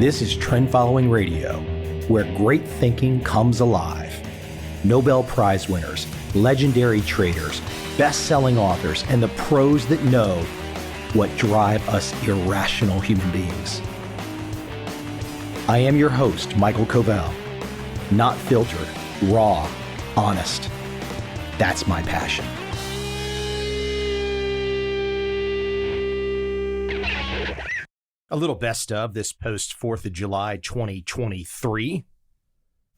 This is Trend Following Radio, where great thinking comes alive. Nobel Prize winners, legendary traders, best-selling authors, and the pros that know what drive us irrational human beings. I am your host, Michael Covel. Not filtered, raw, honest. That's my passion. A little best of this post 4th of July 2023.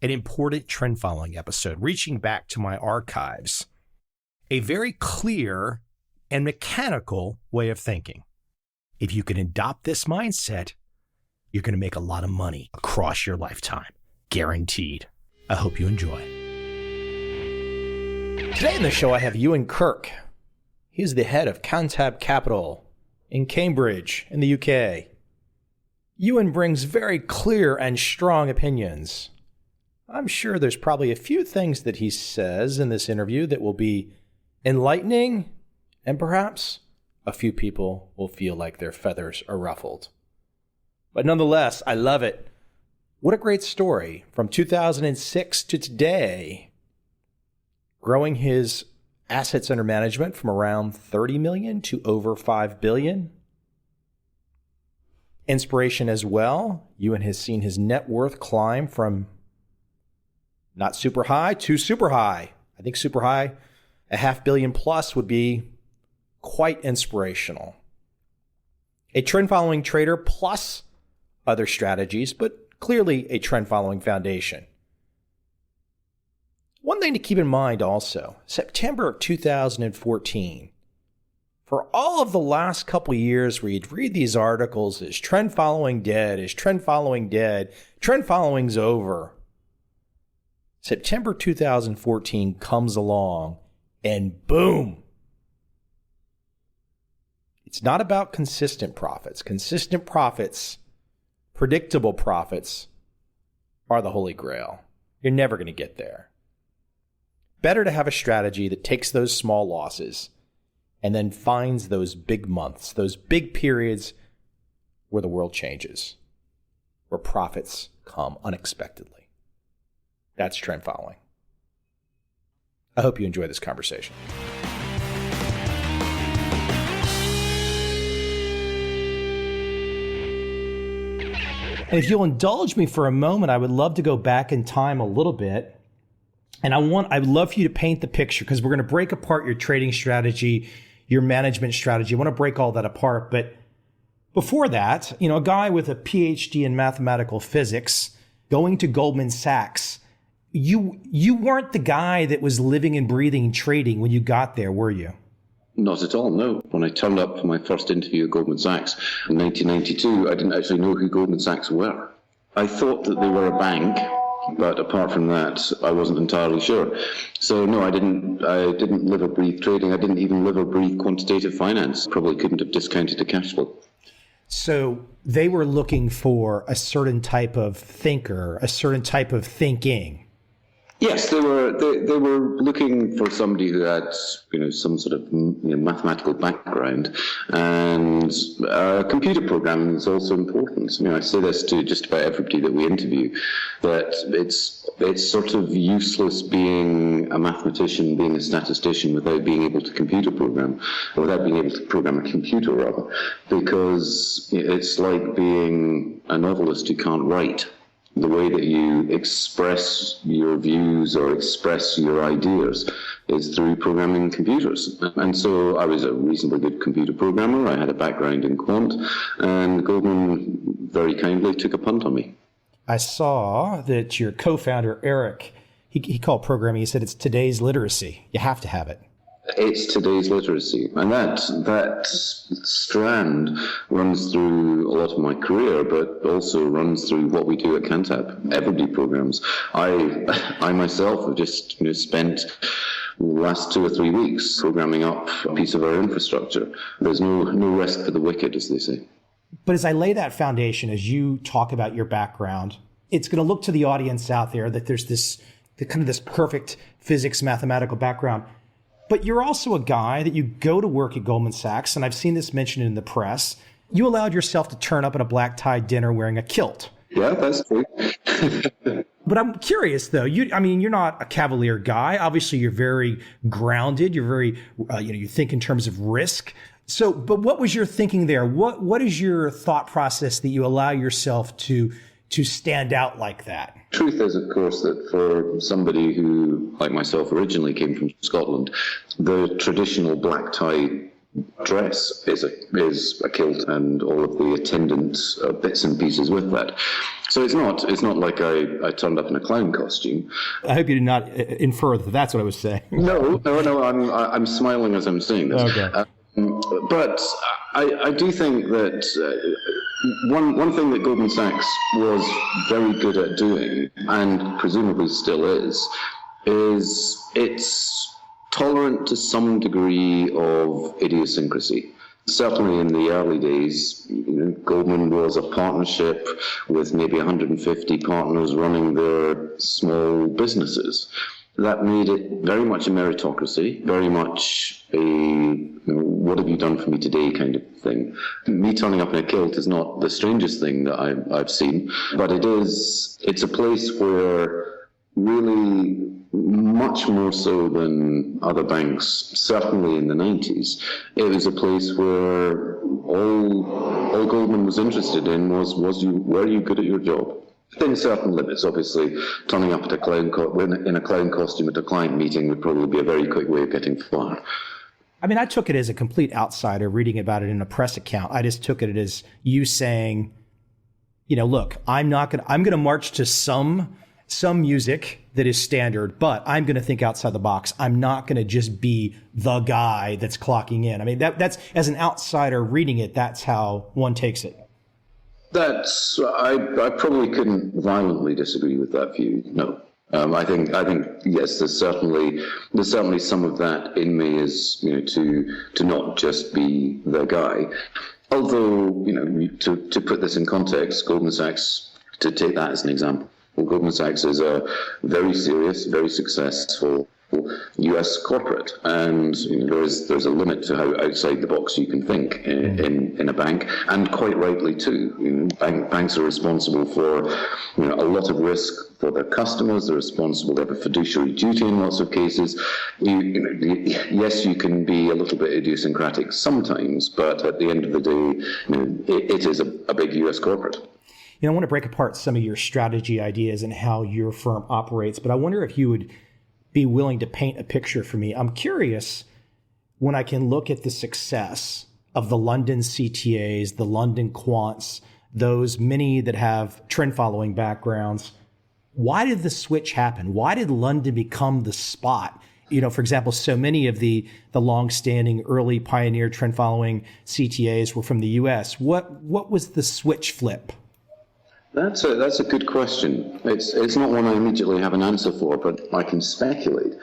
An important trend following episode, reaching back to my archives. A very clear and mechanical way of thinking. If you can adopt this mindset, you're going to make a lot of money across your lifetime. Guaranteed. I hope you enjoy. Today in the show, I have Ewan Kirk. He's the head of Cantab Capital in Cambridge in the UK. Ewan brings very clear and strong opinions. I'm sure there's probably a few things that he says in this interview that will be enlightening, and perhaps a few people will feel like their feathers are ruffled. But nonetheless, I love it. What a great story from 2006 to today. Growing his assets under management from around 30 million to over 5 billion. Inspiration as well. Ewan has seen his net worth climb from not super high to super high. I think super high, a $500 million plus would be quite inspirational. A trend following trader plus other strategies, but clearly a trend following foundation. One thing to keep in mind also, September of 2014. For all of the last couple years where you'd read these articles, is trend following dead? Is trend following dead? Trend following's over. September 2014 comes along and boom. It's not about consistent profits. Consistent profits, predictable profits are the holy grail. You're never going to get there. Better to have a strategy that takes those small losses and then finds those big months, those big periods where the world changes, where profits come unexpectedly. That's trend following. I hope you enjoy this conversation. And if you'll indulge me for a moment, I would love to go back in time a little bit. And I'd love for you to paint the picture, because we're going to break apart your trading strategy, your management strategy. I want to break all that apart. But before that, a guy with a PhD in mathematical physics going to Goldman Sachs, you weren't the guy that was living and breathing trading when you got there, were you? Not at all, no. When I turned up for my first interview at Goldman Sachs in 1992, I didn't actually know who Goldman Sachs were. I thought that they were a bank, but apart from that, I wasn't entirely sure. So no, I didn't live or breathe trading. I didn't even live or breathe quantitative finance. Probably couldn't have discounted the cash flow. So they were looking for a certain type of thinker, a certain type of thinking. Yes, they were looking for somebody who had some sort of mathematical background, and computer programming is also important. I say this to just about everybody that we interview, that it's sort of useless being a mathematician, being a statistician without being able to computer program, or without being able to program a computer rather, because it's like being a novelist who can't write. The way that you express your views or express your ideas is through programming computers. And so I was a reasonably good computer programmer. I had a background in quant, and Goldman very kindly took a punt on me. I saw that your co-founder, Eric, he called programming, he said it's today's literacy. You have to have it. It's today's literacy, and that strand runs through a lot of my career, but also runs through what we do at Cantab. Everybody programs. I myself have just spent the last 2 or 3 weeks programming up a piece of our infrastructure. There's no rest for the wicked, as they say. But as I lay that foundation, as you talk about your background, it's going to look to the audience out there that there's this perfect physics, mathematical background. But you're also a guy that you go to work at Goldman Sachs, and I've seen this mentioned in the press. You allowed yourself to turn up at a black tie dinner wearing a kilt. Yeah, that's true. But I'm curious, though. You're not a cavalier guy. Obviously, you're very grounded. You're very, you think in terms of risk. So, but what was your thinking there? What is your thought process that you allow yourself to stand out like that? Truth is, of course, that for somebody who, like myself, originally came from Scotland, the traditional black tie dress is a kilt and all of the attendant bits and pieces with that. So it's not like I turned up in a clown costume. I hope you did not infer that that's what I was saying. No. I'm smiling as I'm saying this. Okay. But I do think that one thing that Goldman Sachs was very good at doing, and presumably still is it's tolerant to some degree of idiosyncrasy. Certainly in the early days, Goldman was a partnership with maybe 150 partners running their small businesses. That made it very much a meritocracy, very much a what have you done for me today kind of thing. Me turning up in a kilt is not the strangest thing that I've seen, but it's a place where really much more so than other banks, certainly in the 90s, it was a place where all Goldman was interested in were you good at your job? Within certain limits, obviously, turning up at in a clown costume at a client meeting would probably be a very quick way of getting fired. I mean, I took it as a complete outsider reading about it in a press account. I just took it as you saying, look, I'm going to march to some music that is standard, but I'm going to think outside the box. I'm not going to just be the guy that's clocking in. I mean, that's as an outsider reading it, that's how one takes it. I probably couldn't violently disagree with that view. No, I think yes. There's certainly some of that in me is to not just be the guy. Although to put this in context, Goldman Sachs, to take that as an example, Goldman Sachs is a very serious, very successful U.S. corporate, and there's a limit to how outside the box you can think in a bank, and quite rightly too. Banks are responsible for a lot of risk for their customers. They're responsible. They have a fiduciary duty in lots of cases. Yes, you can be a little bit idiosyncratic sometimes, but at the end of the day, it is a big U.S. corporate. I want to break apart some of your strategy ideas and how your firm operates, but I wonder if you would be willing to paint a picture for me. I'm curious when I can look at the success of the London CTAs, the London quants, those many that have trend following backgrounds. Why did the switch happen? Why did London become the spot? For example, so many of the long-standing early pioneer trend following CTAs were from the US. What was the switch flip? That's a good question. It's not one I immediately have an answer for, but I can speculate.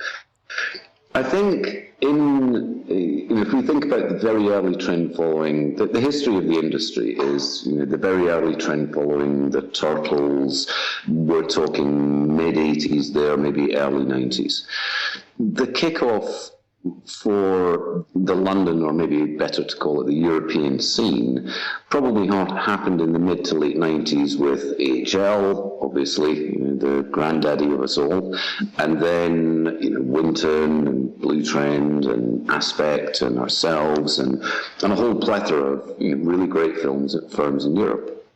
I think if we think about the very early trend following, the history of the industry is the very early trend following, the turtles. We're talking mid 80s there, maybe early 90s. The kickoff for the London, or maybe better to call it the European scene, probably happened in the mid to late 90s with AHL, obviously, the granddaddy of us all, and then Winton and Blue Trend and Aspect and ourselves and a whole plethora of really great firms in Europe.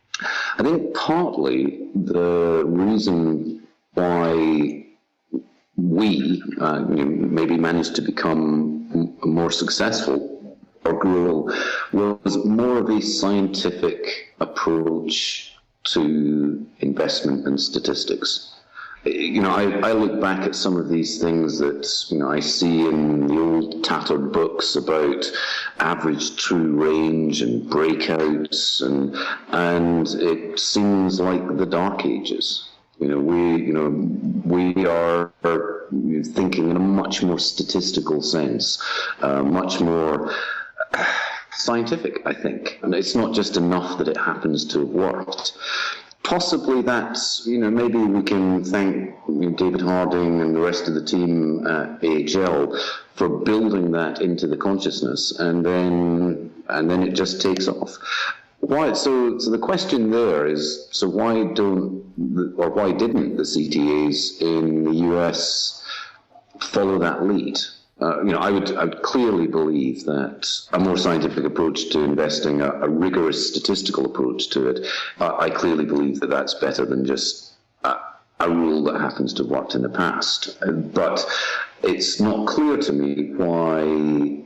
I think partly the reason why we maybe managed to become more successful or grow was more of a scientific approach to investment and statistics. I look back at some of these things that I see in the old tattered books about average true range and breakouts, and it seems like the Dark Ages. We are thinking in a much more statistical sense, much more scientific, I think. And it's not just enough that it happens to have worked. Possibly that's, maybe we can thank David Harding and the rest of the team at AHL for building that into the consciousness, and then it just takes off. Why? So the question there is: so why didn't the CTAs in the US follow that lead? I would clearly believe that a more scientific approach to investing, a rigorous statistical approach to it, I clearly believe that that's better than just a rule that happens to have worked in the past. But it's not clear to me why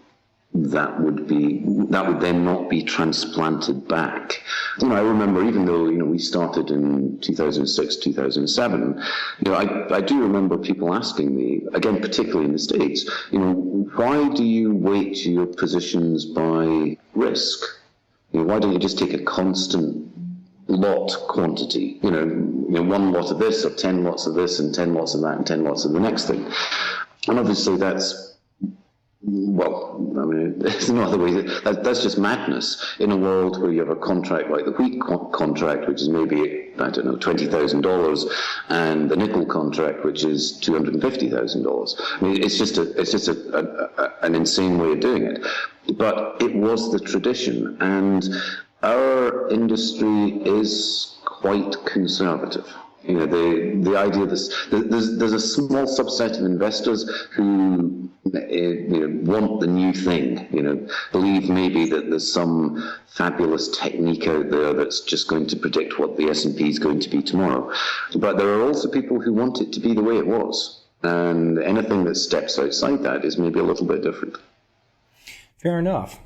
that would then not be transplanted back. I remember, even though we started in 2006, 2007, I do remember people asking me, again, particularly in the States, why do you weight your positions by risk? Why don't you just take a constant lot quantity? 1 lot of this, or 10 lots of this, and 10 lots of that, and 10 lots of the next thing. And obviously that's, there's no other way. That's just madness in a world where you have a contract like the wheat contract, which is maybe, $20,000, and the nickel contract, which is $250,000. It's just an insane way of doing it. But it was the tradition, and our industry is quite conservative. The idea of this, there's a small subset of investors who want the new thing, believe maybe that there's some fabulous technique out there that's just going to predict what the S&P is going to be tomorrow. But there are also people who want it to be the way it was, and anything that steps outside that is maybe a little bit different. Fair enough.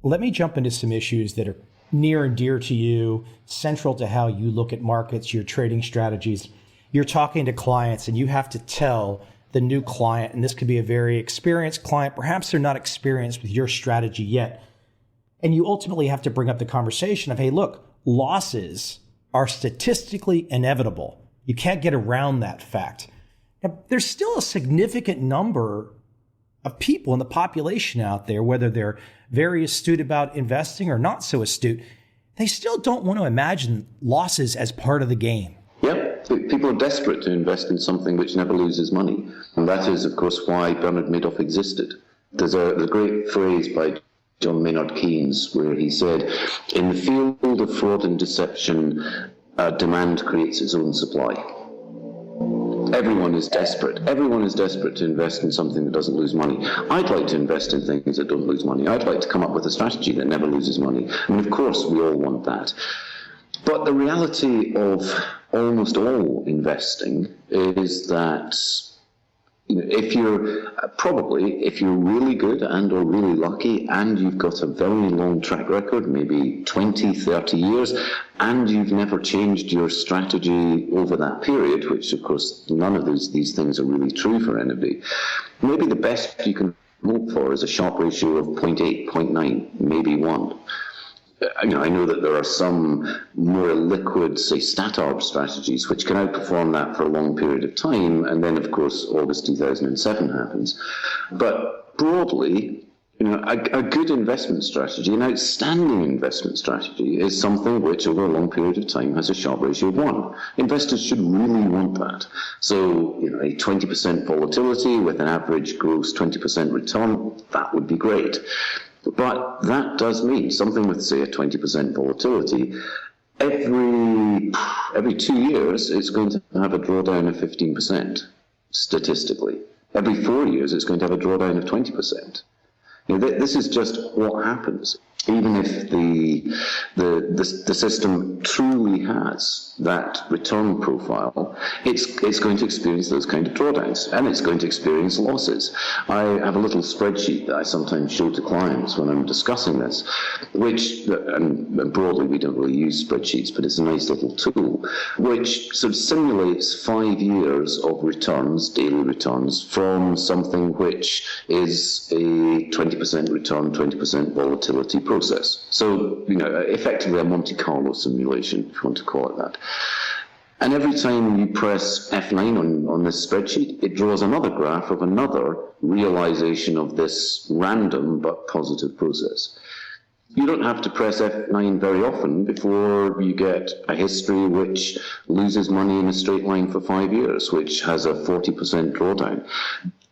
Let me jump into some issues that are near and dear to you, central to how you look at markets, your trading strategies. You're talking to clients and you have to tell the new client, and this could be a very experienced client, perhaps they're not experienced with your strategy yet. And you ultimately have to bring up the conversation of, hey, look, losses are statistically inevitable. You can't get around that fact. Now, there's still a significant number of people in the population out there, whether they're very astute about investing or not so astute, they still don't want to imagine losses as part of the game. Yep, people are desperate to invest in something which never loses money. And that is, of course, why Bernard Madoff existed. There's a great phrase by John Maynard Keynes where he said, in the field of fraud and deception, demand creates its own supply. Everyone is desperate. Everyone is desperate to invest in something that doesn't lose money. I'd like to invest in things that don't lose money. I'd like to come up with a strategy that never loses money. Of course, we all want that. But the reality of almost all investing is that if you're really good and or really lucky and you've got a very long track record, maybe 20, 30 years, and you've never changed your strategy over that period, which of course none of these things are really true for anybody, maybe the best you can hope for is a Sharpe ratio of 0.8, 0.9, maybe 1. I know that there are some more liquid, say, stat arb strategies which can outperform that for a long period of time, and then, of course, August 2007 happens. But broadly, a good investment strategy, an outstanding investment strategy, is something which, over a long period of time, has a Sharpe ratio of 1. Investors should really want that. So, a 20% volatility with an average gross 20% return, that would be great. But that does mean something with, say, a 20% volatility. Every 2 years, it's going to have a drawdown of 15%, statistically. Every 4 years, it's going to have a drawdown of 20%. This is just what happens. Even if the system truly has that return profile, it's going to experience those kind of drawdowns, and it's going to experience losses. I have a little spreadsheet that I sometimes show to clients when I'm discussing this, which, and broadly we don't really use spreadsheets, but it's a nice little tool, which sort of simulates 5 years of returns, daily returns, from something which is a 20% return, 20% volatility process. So, effectively a Monte Carlo simulation, if you want to call it that. And every time you press F9 on this spreadsheet, it draws another graph of another realization of this random but positive process. You don't have to press F9 very often before you get a history which loses money in a straight line for 5 years, which has a 40% drawdown.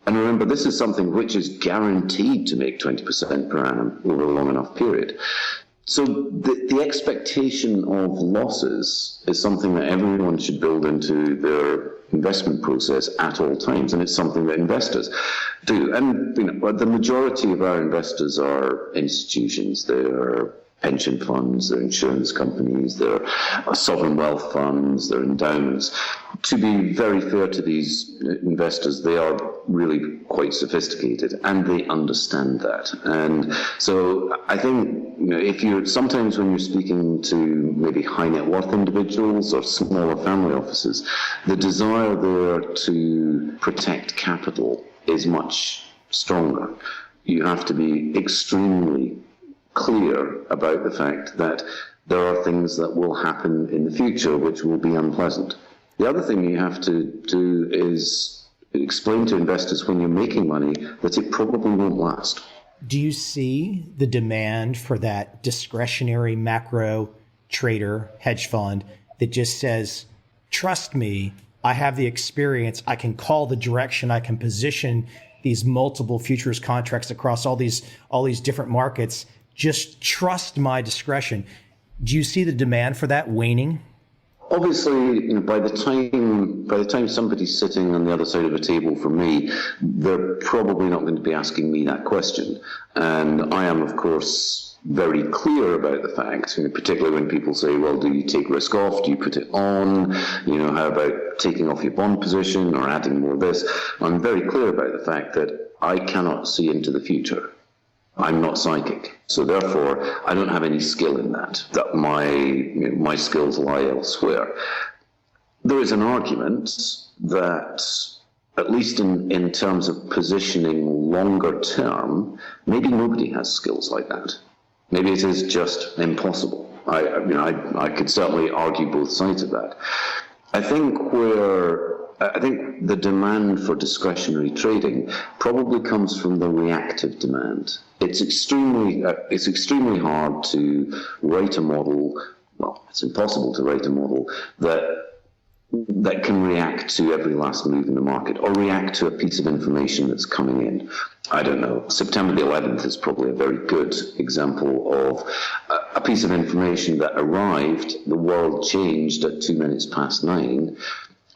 And remember, this is something which is guaranteed to make 20% per annum over a long enough period. So the expectation of losses is something that everyone should build into their investment process at all times, and it's something that investors do. And the majority of our investors are institutions. They're pension funds, they're insurance companies, they're sovereign wealth funds, they're endowments. To be very fair to these investors, they are really quite sophisticated and they understand that. And so I think if you're sometimes when you're speaking to maybe high net worth individuals or smaller family offices, the desire there to protect capital is much stronger. You have to be extremely clear about the fact that there are things that will happen in the future which will be unpleasant. The other thing you have to do is explain to investors when you're making money that it probably won't last. Do you see the demand for that discretionary macro trader hedge fund that just says, trust me, I have the experience, I can call the direction, I can position these multiple futures contracts across all these different markets, just trust my discretion. Do you see the demand for that waning? Obviously, by the time somebody's sitting on the other side of a table from me, they're probably not going to be asking me that question. And I am, of course, very clear about the fact, particularly when people say, well, do you take risk off? Do you put it on? How about taking off your bond position or adding more of this? I'm very clear about the fact that I cannot see into the future. I'm not psychic, so therefore I don't have any skill in that. That my skills lie elsewhere. There is an argument that, at least in terms of positioning longer term, maybe nobody has skills like that. Maybe it is just impossible. I could certainly argue both sides of that. I think the demand for discretionary trading probably comes from the reactive demand. It's extremely hard to write a model. Well, it's impossible to write a model that can react to every last move in the market or react to a piece of information that's coming in. I don't know. September the 11th is probably a very good example of a piece of information that arrived, the world changed at 9:02,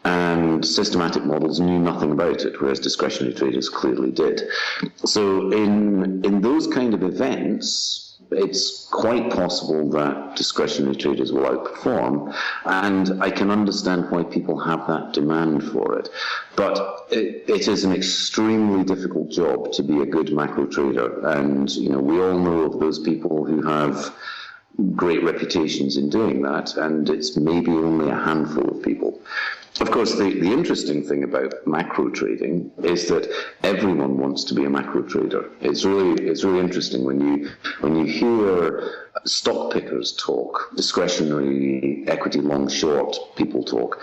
and systematic models knew nothing about it, whereas discretionary traders clearly did. So in those kind of events, it's quite possible that discretionary traders will outperform, and I can understand why people have that demand for it. But it is an extremely difficult job to be a good macro trader, and we all know of those people who have great reputations in doing that, and it's maybe only a handful of people. Of course, the interesting thing about macro trading is that everyone wants to be a macro trader. It's really interesting when you hear stock pickers talk, discretionary equity long short people talk.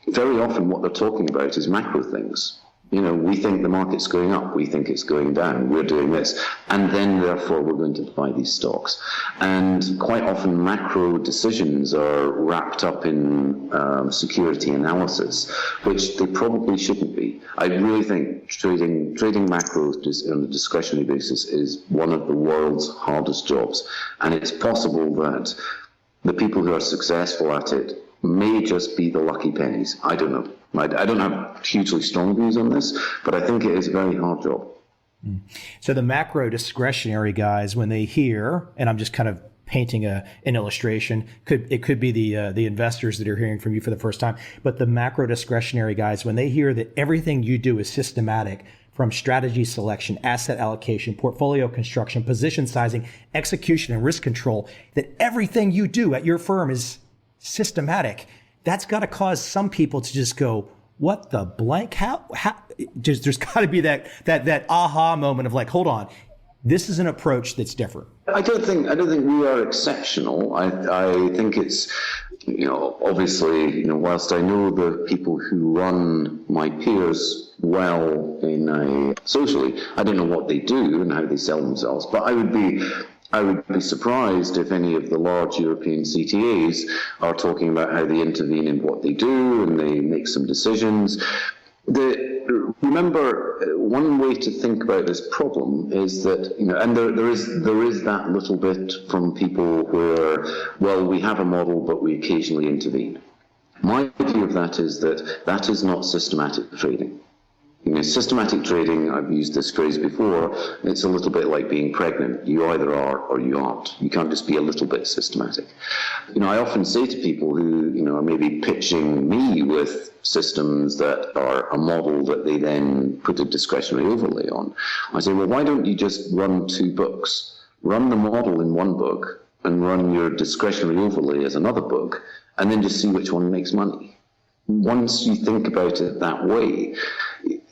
Very often what they're talking about is macro things. We think the market's going up, we think it's going down, we're doing this, and then therefore we're going to buy these stocks. And quite often macro decisions are wrapped up in security analysis, which they probably shouldn't be. I really think trading macros on a discretionary basis is one of the world's hardest jobs, and it's possible that the people who are successful at it may just be the lucky pennies. I don't know. I don't have hugely strong views on this, but I think it is a very hard job. So the macro discretionary guys, when they hear, and I'm just kind of painting an illustration, it could be the investors that are hearing from you for the first time, but the macro discretionary guys, when they hear that everything you do is systematic, from strategy selection, asset allocation, portfolio construction, position sizing, execution, and risk control, that everything you do at your firm is systematic, that's got to cause some people to just go, what the blank? How there's got to be that aha moment of like, hold on, this is an approach that's different. I don't think we are exceptional. I think it's, obviously, whilst I know the people who run my peers well socially, I don't know what they do and how they sell themselves, but I would be surprised if any of the large European CTAs are talking about how they intervene in what they do and they make some decisions. Remember, one way to think about this problem is that, and there is that little bit from people where, well, we have a model, but we occasionally intervene. My view of that is that is not systematic trading. Systematic trading, I've used this phrase before, it's a little bit like being pregnant. You either are or you aren't. You can't just be a little bit systematic. I often say to people who, are maybe pitching me with systems that are a model that they then put a discretionary overlay on, I say, well, why don't you just run 2 books? Run the model in one book and run your discretionary overlay as another book, and then just see which one makes money. Once you think about it that way,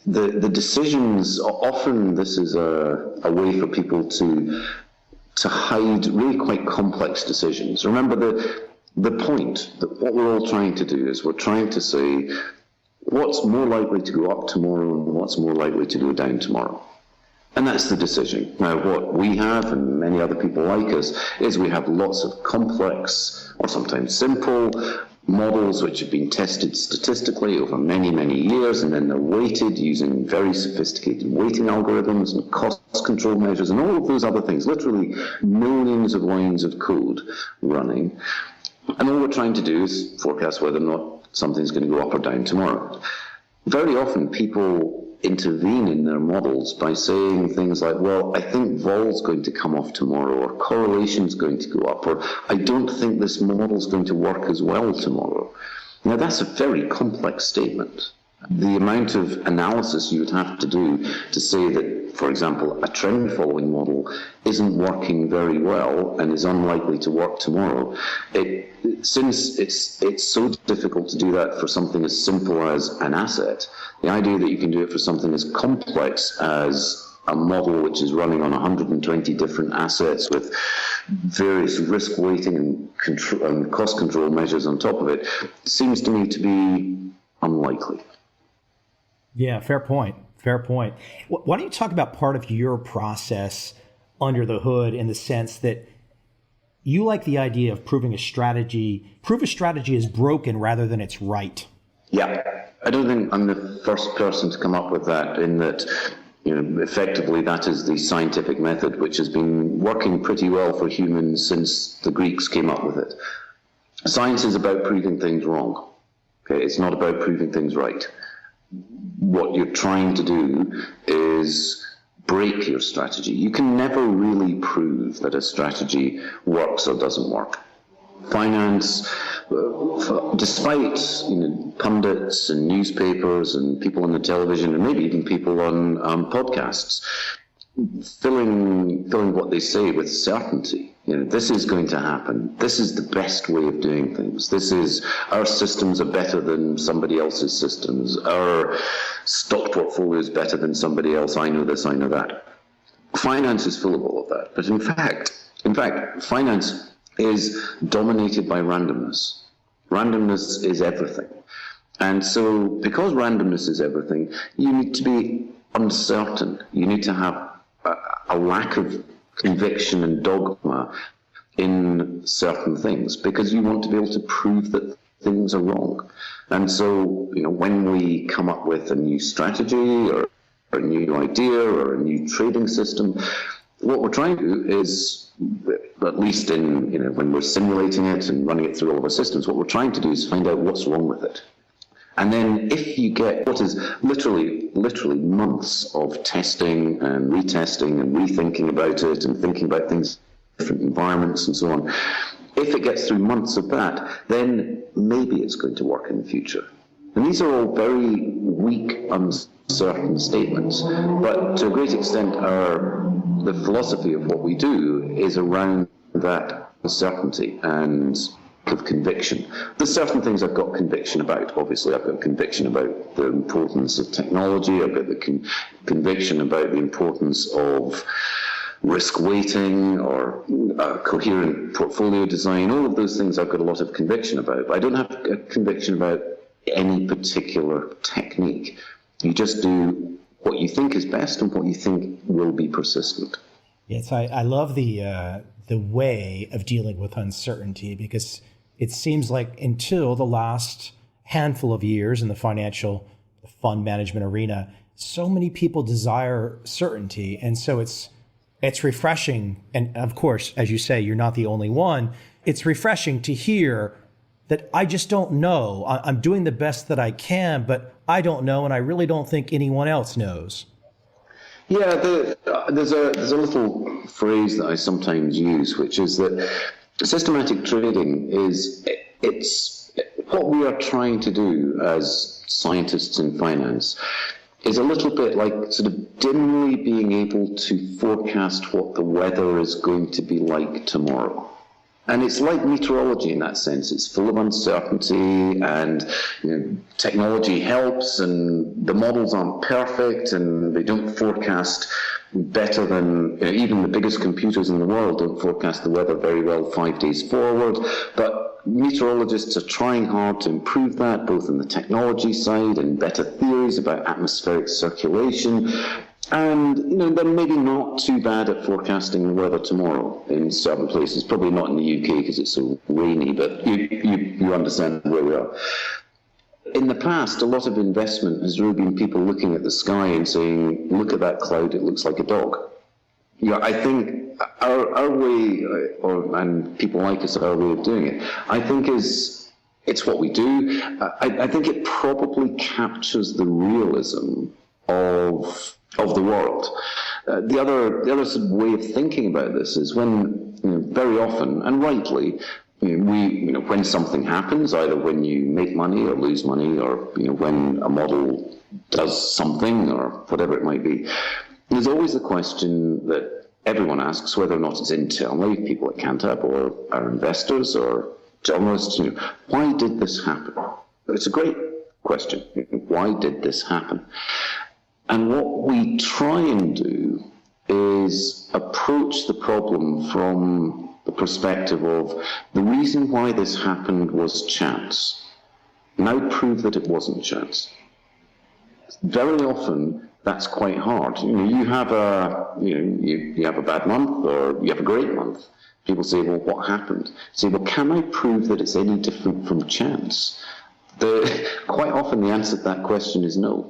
the decisions, often this is a way for people to hide really quite complex decisions. Remember, the point, that what we're all trying to do is we're trying to say what's more likely to go up tomorrow and what's more likely to go down tomorrow. And that's the decision. Now, what we have, and many other people like us, is we have lots of complex, or sometimes simple, models which have been tested statistically over many, many years, and then they're weighted using very sophisticated weighting algorithms and cost control measures and all of those other things, literally millions of lines of code running. And all we're trying to do is forecast whether or not something's going to go up or down tomorrow. Very often people intervene in their models by saying things like, well, I think vol's going to come off tomorrow, or correlation's going to go up, or I don't think this model's going to work as well tomorrow. Now, that's a very complex statement. The amount of analysis you would have to do to say that, for example, a trend following model isn't working very well and is unlikely to work tomorrow, since it's so difficult to do that for something as simple as an asset, the idea that you can do it for something as complex as a model which is running on 120 different assets with various risk weighting and cost control measures on top of it, seems to me to be unlikely. Yeah, fair point. Fair point. Why don't you talk about part of your process under the hood, in the sense that you like the idea of prove a strategy is broken rather than it's right. Yeah, I don't think I'm the first person to come up with that, in that, effectively that is the scientific method which has been working pretty well for humans since the Greeks came up with it. Science is about proving things wrong. Okay, it's not about proving things right. What you're trying to do is break your strategy. You can never really prove that a strategy works or doesn't work. Finance, despite pundits and newspapers and people on the television and maybe even people on podcasts, filling what they say with certainty. This is going to happen. This is the best way of doing things. Our systems are better than somebody else's systems. Our stock portfolio is better than somebody else. I know this, I know that. Finance is full of all of that. But in fact, finance is dominated by randomness. Randomness is everything. And so because randomness is everything, you need to be uncertain. You need to have a lack of conviction and dogma in certain things, because you want to be able to prove that things are wrong. And so, when we come up with a new strategy or a new idea or a new trading system, what we're trying to do is, at least when we're simulating it and running it through all of our systems, what we're trying to do is find out what's wrong with it. And then if you get what is literally months of testing and retesting and rethinking about it and thinking about things, different environments and so on, if it gets through months of that, then maybe it's going to work in the future. And these are all very weak, uncertain statements. But to a great extent, the philosophy of what we do is around that uncertainty and of conviction. There's certain things I've got conviction about. Obviously, I've got conviction about the importance of technology. I've got the conviction about the importance of risk weighting or coherent portfolio design. All of those things I've got a lot of conviction about. But I don't have a conviction about any particular technique. You just do what you think is best and what you think will be persistent. Yes, I love the way of dealing with uncertainty, because it seems like until the last handful of years in the financial the fund management arena, so many people desire certainty. And so it's refreshing. And of course, as you say, you're not the only one. It's refreshing to hear that I just don't know. I'm doing the best that I can, but I don't know. And I really don't think anyone else knows. Yeah, there's a little phrase that I sometimes use, which is that systematic trading it's what we are trying to do as scientists in finance is a little bit like sort of dimly being able to forecast what the weather is going to be like tomorrow. And it's like meteorology in that sense. It's full of uncertainty, and technology helps, and the models aren't perfect, and they don't forecast better than even the biggest computers in the world don't forecast the weather very well 5 days forward. But meteorologists are trying hard to improve that, both in the technology side and better theories about atmospheric circulation. And they're maybe not too bad at forecasting the weather tomorrow in certain places. Probably not in the UK because it's so rainy, but you understand where we are. In the past, a lot of investment has really been people looking at the sky and saying, "Look at that cloud; it looks like a dog." I think our way, and people like us, our way of doing it, I think it's what we do. I think it probably captures the realism of the world. The other sort of way of thinking about this is when very often, and rightly, when something happens, either when you make money or lose money, or when a model does something or whatever it might be, there's always the question that everyone asks, whether or not it's internally, people at Cantab or our investors or journalists, why did this happen? It's a great question. Why did this happen? And what we try and do is approach the problem from the perspective of the reason why this happened was chance. Now prove that it wasn't chance. Very often that's quite hard. You have you have a bad month or you have a great month. People say, well, what happened? Say, well, can I prove that it's any different from chance? Quite often the answer to that question is no.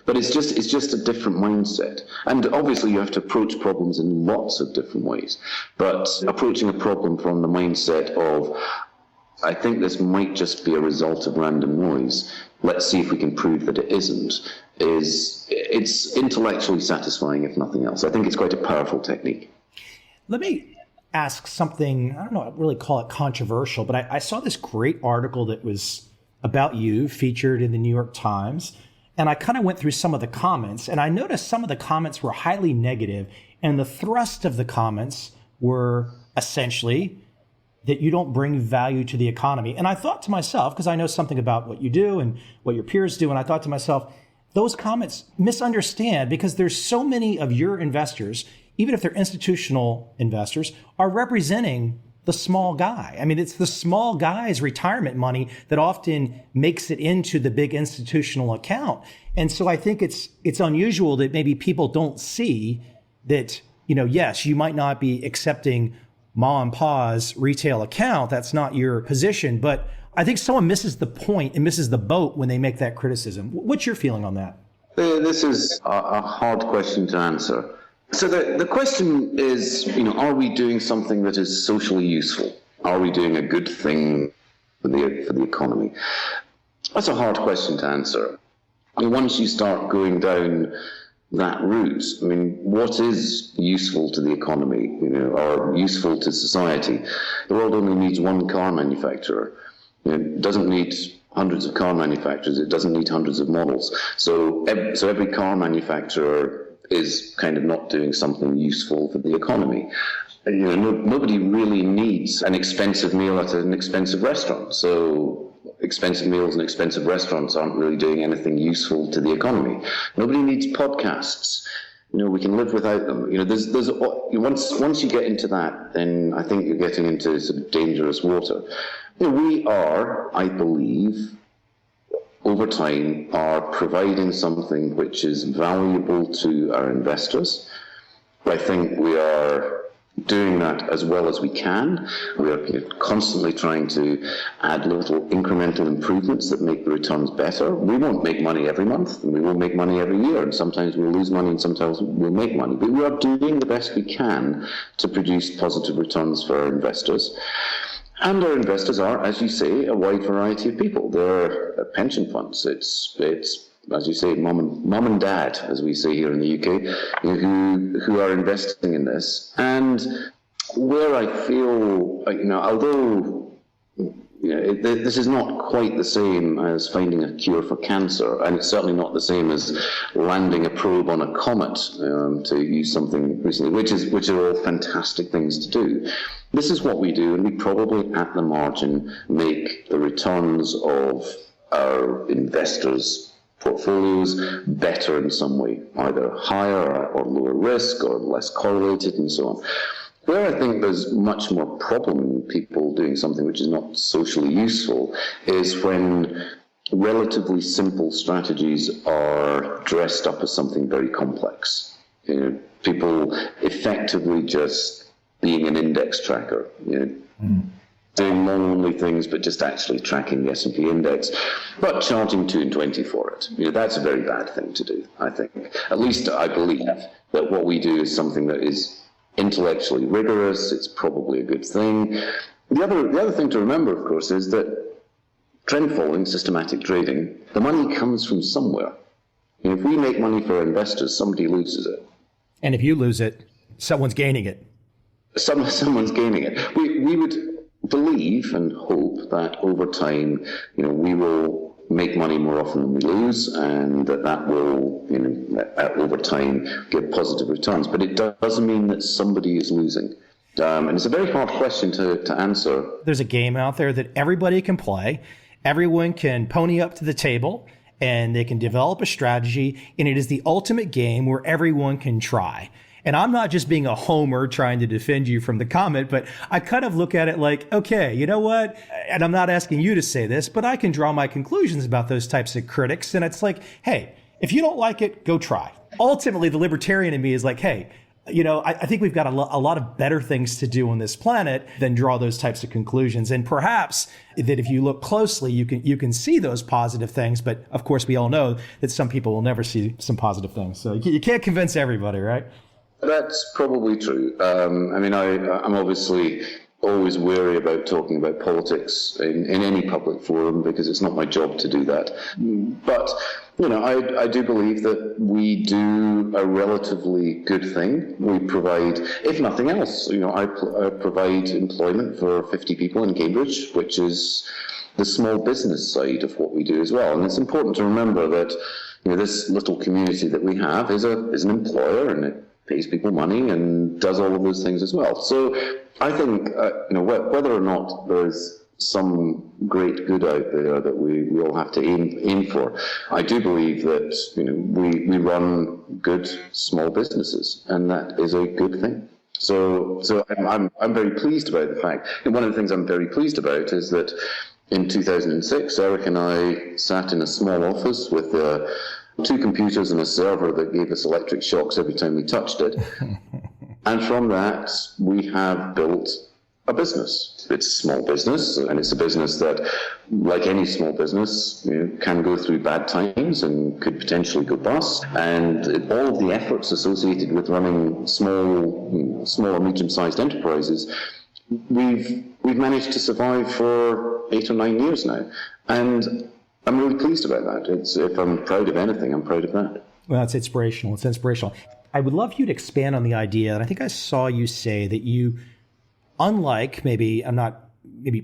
But it's just a different mindset. And obviously you have to approach problems in lots of different ways. But approaching a problem from the mindset of, I think this might just be a result of random noise, let's see if we can prove that it isn't, it's intellectually satisfying, if nothing else. I think it's quite a powerful technique. Let me ask something, I don't know, I'd really call it controversial, but I saw this great article that was about you, featured in the New York Times. And I kind of went through some of the comments, and I noticed some of the comments were highly negative, and the thrust of the comments were essentially that you don't bring value to the economy. And I thought to myself, because I know something about what you do and what your peers do, and I thought to myself, those comments misunderstand, because there's so many of your investors, even if they're institutional investors, are representing the small guy. I mean, it's the small guy's retirement money that often makes it into the big institutional account. And so I think it's unusual that maybe people don't see that, yes, you might not be accepting ma and pa's retail account. That's not your position. But I think someone misses the point and misses the boat when they make that criticism. What's your feeling on that? This is a hard question to answer. So the question is, are we doing something that is socially useful? Are we doing a good thing for the economy? That's a hard question to answer. Once you start going down that route, what is useful to the economy, or useful to society? The world only needs one car manufacturer. It doesn't need hundreds of car manufacturers. It doesn't need hundreds of models. So every car manufacturer is kind of not doing something useful for the economy. Nobody really needs an expensive meal at an expensive restaurant. So expensive meals and expensive restaurants aren't really doing anything useful to the economy. Nobody needs podcasts. We can live without them. Once you get into that, then I think you're getting into sort of dangerous water. We are, I believe, over time, are providing something which is valuable to our investors. I think we are doing that as well as we can. We are constantly trying to add little incremental improvements that make the returns better. We won't make money every month, and we won't make money every year, and sometimes we'll lose money and sometimes we'll make money. But we are doing the best we can to produce positive returns for our investors. And our investors are, as you say, a wide variety of people. They're pension funds. It's as you say, mom and dad, as we say here in the UK, who are investing in this. And where I feel, although this is not quite the same as finding a cure for cancer, and it's certainly not the same as landing a probe on a comet, to use something recently, which are all fantastic things to do. This is what we do, and we probably at the margin make the returns of our investors' portfolios better in some way, either higher or lower risk or less correlated and so on. Where I think there's much more problem in people doing something which is not socially useful is when relatively simple strategies are dressed up as something very complex. People effectively just being an index tracker, doing long-only things, but just actually tracking the S&P index, but charging 2.20 for it. That's a very bad thing to do, I think. At least I believe that what we do is something that is intellectually rigorous. It's probably a good thing. The other thing to remember, of course, is that trend following, systematic trading, the money comes from somewhere. If we make money for our investors, somebody loses it. And if you lose it, someone's gaining it. Someone's gaining it. We would believe and hope that over time, we will make money more often than we lose, and that will, over time, give positive returns. But it does mean that somebody is losing. And it's a very hard question to answer. There's a game out there that everybody can play. Everyone can pony up to the table, and they can develop a strategy, and it is the ultimate game where everyone can try. And I'm not just being a homer trying to defend you from the comment, but I kind of look at it like, okay, you know what? And I'm not asking you to say this, but I can draw my conclusions about those types of critics. And it's like, hey, if you don't like it, go try. Ultimately, the libertarian in me is like, hey, I think we've got a lot of better things to do on this planet than draw those types of conclusions. And perhaps that if you look closely, you can see those positive things. But of course, we all know that some people will never see some positive things. So you can't convince everybody, right? That's probably true. I'm obviously always wary about talking about politics in any public forum because it's not my job to do that. But, I do believe that we do a relatively good thing. We provide, if nothing else, I provide employment for 50 people in Cambridge, which is the small business side of what we do as well. And it's important to remember that, this little community that we have is an employer, and it pays people money and does all of those things as well. So I think, whether or not there's some great good out there that we all have to aim for, I do believe that we run good small businesses, and that is a good thing. So I'm very pleased about the fact. And one of the things I'm very pleased about is that in 2006, Eric and I sat in a small office with 2 computers and a server that gave us electric shocks every time we touched it. And from that, we have built a business. It's a small business, and it's a business that, like any small business, can go through bad times and could potentially go bust. And all of the efforts associated with running small or medium-sized enterprises, we've managed to survive for 8 or 9 years now. And I'm really pleased about that. If I'm proud of anything, I'm proud of that. Well, it's inspirational. It's inspirational. I would love you to expand on the idea, and I think I saw you say that you, unlike maybe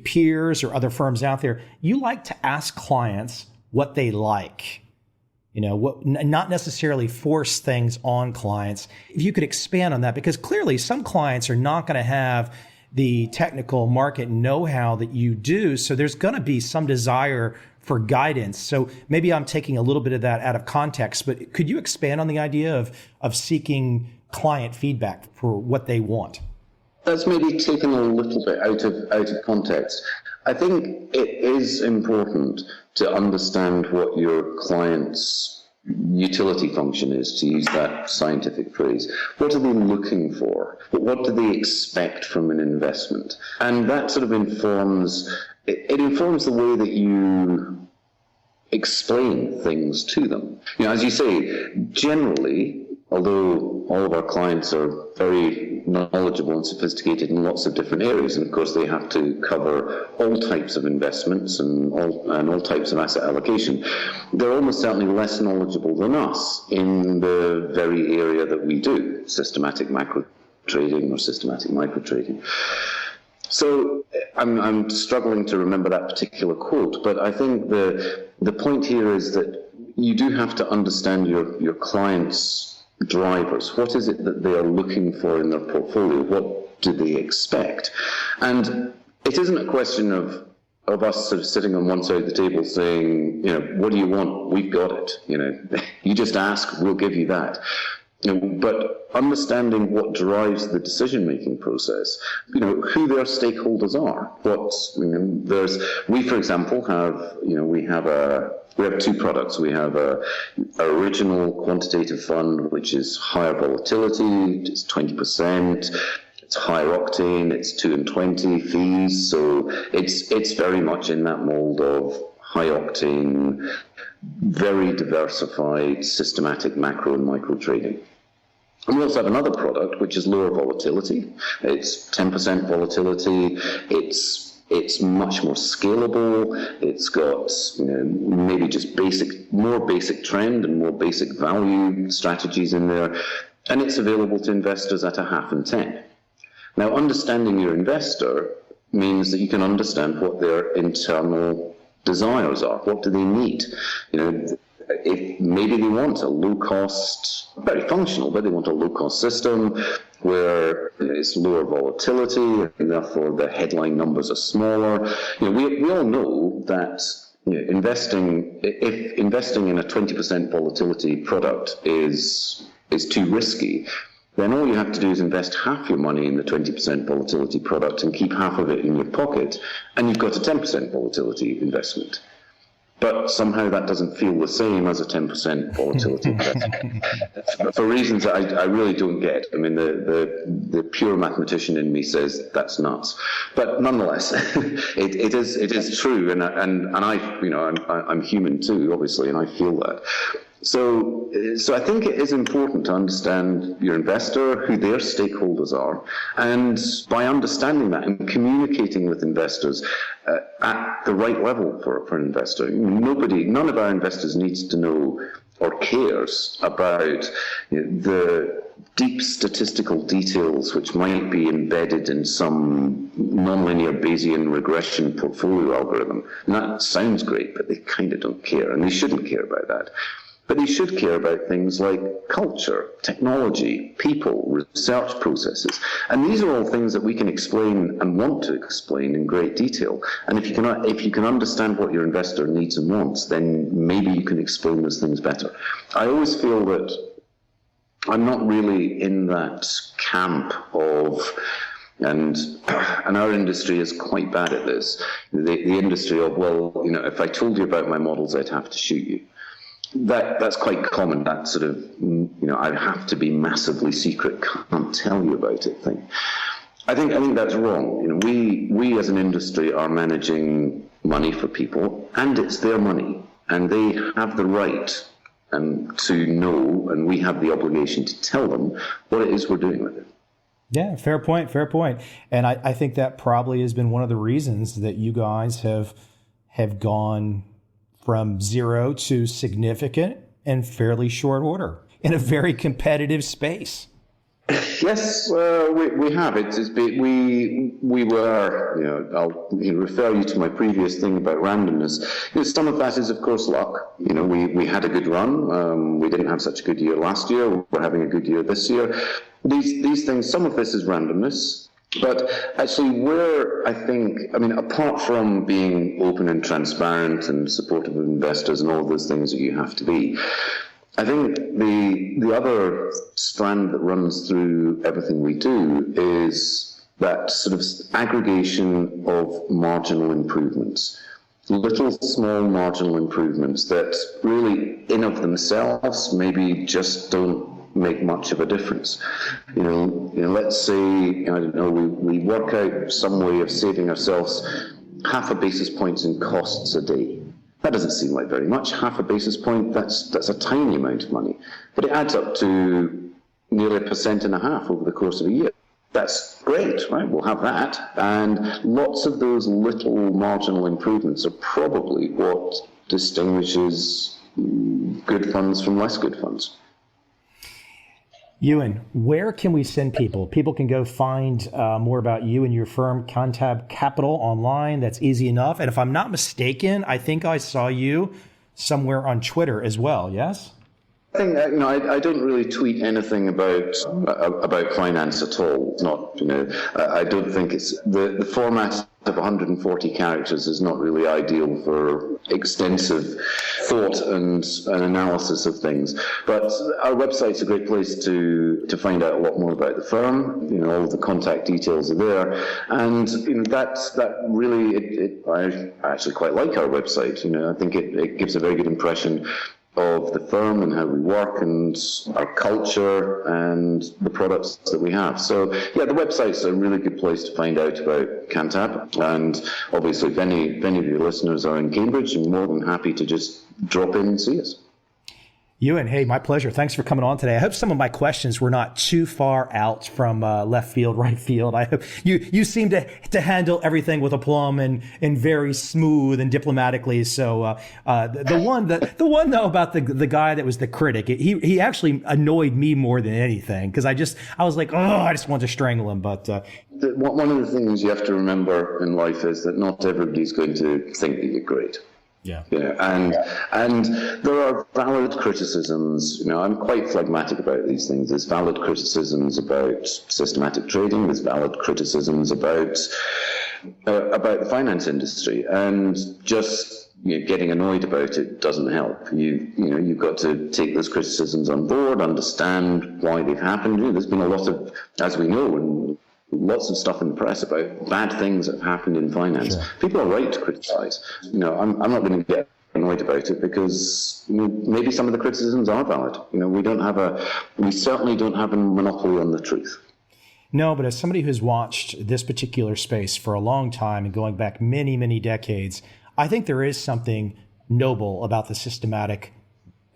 peers or other firms out there, you like to ask clients what they like. Not necessarily force things on clients. If you could expand on that, because clearly some clients are not going to have the technical market know-how that you do, so there's going to be some desire for guidance. So maybe I'm taking a little bit of that out of context, but could you expand on the idea of seeking client feedback for what they want? That's maybe taken a little bit out of context. I think it is important to understand what your clients utility function is, to use that scientific phrase. What are they looking for? What do they expect from an investment? And that sort of informs the way that you explain things to them. As you say, generally, although all of our clients are very knowledgeable and sophisticated in lots of different areas, and of course they have to cover all types of investments and all types of asset allocation, they're almost certainly less knowledgeable than us in the very area that we do, systematic macro trading or systematic micro trading. So I'm struggling to remember that particular quote, but I think the point here is that you do have to understand your clients' drivers. What is it that they are looking for in their portfolio? What do they expect? And it isn't a question of us sort of sitting on one side of the table saying, what do you want? We've got it. You just ask, we'll give you that. But understanding what drives the decision-making process, who their stakeholders are. We, for example, we have two products. We have a original quantitative fund, which is higher volatility, it's 20%. It's higher octane, it's 2 and 20 fees, so it's very much in that mold of high octane, very diversified, systematic macro and micro trading. And we also have another product which is lower volatility. It's 10% volatility. It's much more scalable. It's got maybe just more basic trend and more basic value strategies in there, and it's available to investors at 0.5 and 10. Now, understanding your investor means that you can understand what their internal desires are. What do they need? If maybe they want a low-cost, very functional, but they want a low-cost system where it's lower volatility, and therefore the headline numbers are smaller. We all know that if investing in a 20% volatility product is too risky, then all you have to do is invest half your money in the 20% volatility product and keep half of it in your pocket, and you've got a 10% volatility investment. But somehow that doesn't feel the same as a 10% volatility investment for reasons that I really don't get. I mean, the pure mathematician in me says that's nuts. But nonetheless, it is true, and I'm human too, obviously, and I feel that. So I think it is important to understand your investor, who their stakeholders are, and by understanding that and communicating with investors at the right level for an investor. None of our investors needs to know or cares about the deep statistical details which might be embedded in some nonlinear Bayesian regression portfolio algorithm. And that sounds great, but they kind of don't care, and they shouldn't care about that. But they should care about things like culture, technology, people, research processes. And these are all things that we can explain and want to explain in great detail. And if you can understand what your investor needs and wants, then maybe you can explain those things better. I always feel that I'm not really in that camp of, and our industry is quite bad at this, the industry of, if I told you about my models, I'd have to shoot you. That's quite common, that sort of, I have to be massively secret, can't tell you about it thing. I think that's wrong. We as an industry are managing money for people, and it's their money, and they have the right to know, and we have the obligation to tell them what it is we're doing with it. Yeah, fair point. And I think that probably has been one of the reasons that you guys have gone from zero to significant in fairly short order in a very competitive space. Yes, we have. We were, I'll refer you to my previous thing about randomness. Some of that is, of course, luck. We had a good run. We didn't have such a good year last year. We're having a good year this year. These things, some of this is randomness. But actually, apart from being open and transparent and supportive of investors and all of those things that you have to be, I think the other strand that runs through everything we do is that sort of aggregation of marginal improvements. little small marginal improvements that really in of themselves maybe just don't make much of a difference. Let's say, I don't know, we work out some way of saving ourselves half a basis point in costs a day. That doesn't seem like very much. Half a basis point, that's a tiny amount of money. But it adds up to nearly 1.5% over the course of a year. That's great, right? We'll have that. And lots of those little marginal improvements are probably what distinguishes good funds from less good funds. Ewan, where can we send people? People can go find more about you and your firm, Cantab Capital, online. That's easy enough. And if I'm not mistaken, I think I saw you somewhere on Twitter as well, yes? I think I don't really tweet anything about finance at all. It's not, I don't think it's the format of 140 characters is not really ideal for extensive thought and analysis of things. But our website's a great place to find out a lot more about the firm. All of the contact details are there, and that really I actually quite like our website. I think it gives a very good impression of the firm and how we work and our culture and the products that we have. So yeah, the website's a really good place to find out about Cantab. And obviously if any of your listeners are in Cambridge, I'm more than happy to just drop in and see us. Ewan, hey, my pleasure. Thanks for coming on today. I hope some of my questions were not too far out from left field, right field. I hope you seem to handle everything with aplomb and very smooth and diplomatically. So the one though about the guy that was the critic, he actually annoyed me more than anything because I was like, I just want to strangle him. But one of the things you have to remember in life is that not everybody's going to think that you're great. Yeah, and there are valid criticisms. I'm quite phlegmatic about these things. There's valid criticisms about systematic trading. There's valid criticisms about the finance industry, and just getting annoyed about it doesn't help. You've got to take those criticisms on board, understand why they've happened. There's been a lot of, as we know, and lots of stuff in the press about bad things that have happened in finance. Sure. People are right to criticize. I'm not going to get annoyed about it because maybe some of the criticisms are valid. We certainly don't have a monopoly on the truth. No, but as somebody who's watched this particular space for a long time and going back many, many decades, I think there is something noble about the systematic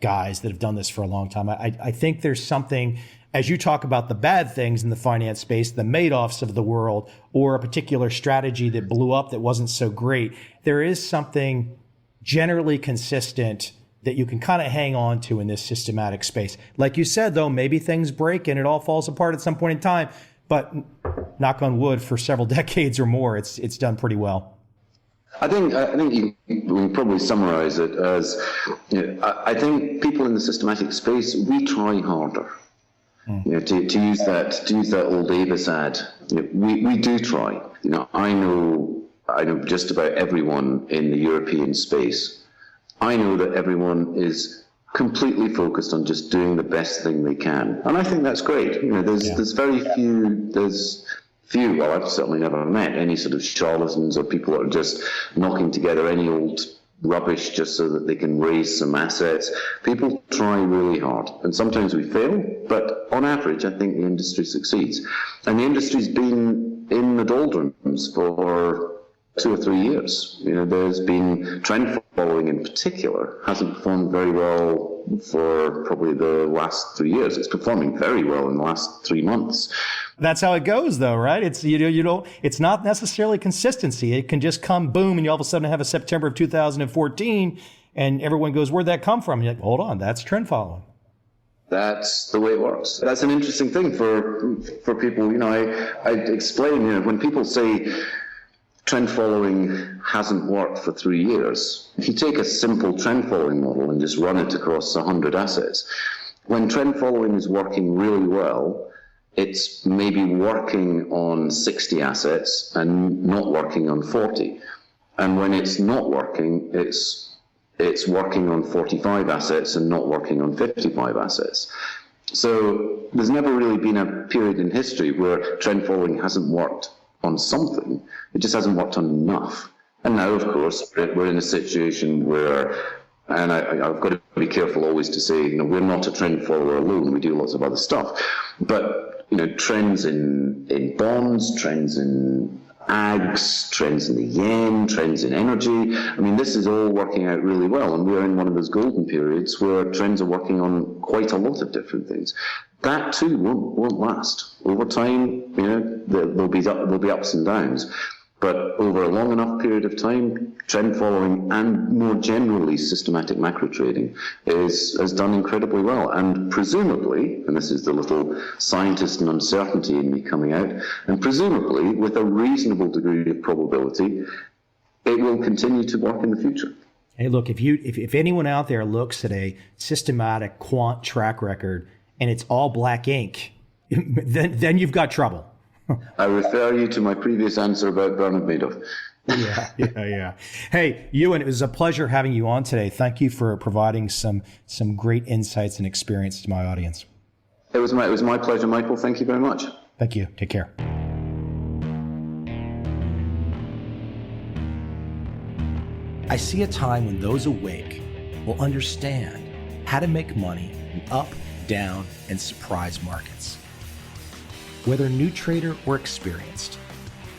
guys that have done this for a long time. I think there's something, as you talk about the bad things in the finance space, the Madoffs of the world, or a particular strategy that blew up that wasn't so great, there is something generally consistent that you can kind of hang on to in this systematic space. Like you said, though, maybe things break and it all falls apart at some point in time, but knock on wood, for several decades or more, it's done pretty well. I think you can probably summarize it as, I think people in the systematic space, we try harder. To use that old Davis ad, we do try. I know just about everyone in the European space. I know that everyone is completely focused on just doing the best thing they can, and I think that's great. There's very few. Well, I've certainly never met any sort of charlatans or people that are just knocking together any old rubbish just so that they can raise some assets. People try really hard, and sometimes we fail, but on average, I think the industry succeeds. And the industry's been in the doldrums for 2 or 3 years. There's been trend following in particular, hasn't performed very well for probably the last 3 years. It's performing very well in the last 3 months. That's how it goes, though, right? It's it's not necessarily consistency. It can just come boom, and you all of a sudden have a September of 2014, and everyone goes, "Where'd that come from?" And you're like, "Hold on, that's trend following." That's the way it works. That's an interesting thing for people. I explain. When people say trend following hasn't worked for 3 years, if you take a simple trend following model and just run it across 100 assets, when trend following is working really well, it's maybe working on 60 assets and not working on 40. And when it's not working, it's working on 45 assets and not working on 55 assets. So there's never really been a period in history where trend following hasn't worked on something. It just hasn't worked on enough. And now, of course, we're in a situation where, and I've got to be careful always to say, we're not a trend follower alone. We do lots of other stuff. But, trends in bonds, trends in ags, trends in the yen, trends in energy. I mean, this is all working out really well. And we're in one of those golden periods where trends are working on quite a lot of different things. That too won't last. Over time, there'll be ups and downs. But over a long enough period of time, trend following and more generally systematic macro trading has done incredibly well. And presumably, and this is the little scientist and uncertainty in me coming out, and presumably with a reasonable degree of probability, it will continue to work in the future. Hey, look, if anyone out there looks at a systematic quant track record and it's all black ink, then you've got trouble. I refer you to my previous answer about Bernard Madoff. Yeah. Hey, Ewan, it was a pleasure having you on today. Thank you for providing some great insights and experience to my audience. It was my pleasure, Michael. Thank you very much. Thank you. Take care. I see a time when those awake will understand how to make money in up, down, and surprise markets. Whether new trader or experienced,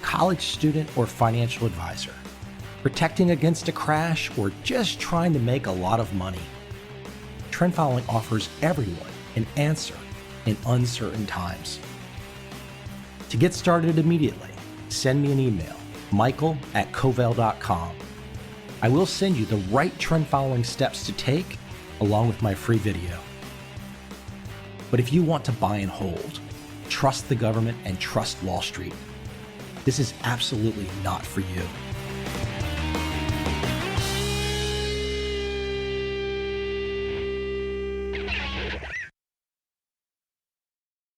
college student or financial advisor, protecting against a crash or just trying to make a lot of money, trend following offers everyone an answer in uncertain times. To get started immediately, send me an email, michael@covel.com. I will send you the right trend following steps to take along with my free video. But if you want to buy and hold, trust the government and trust Wall Street, this is absolutely not for you.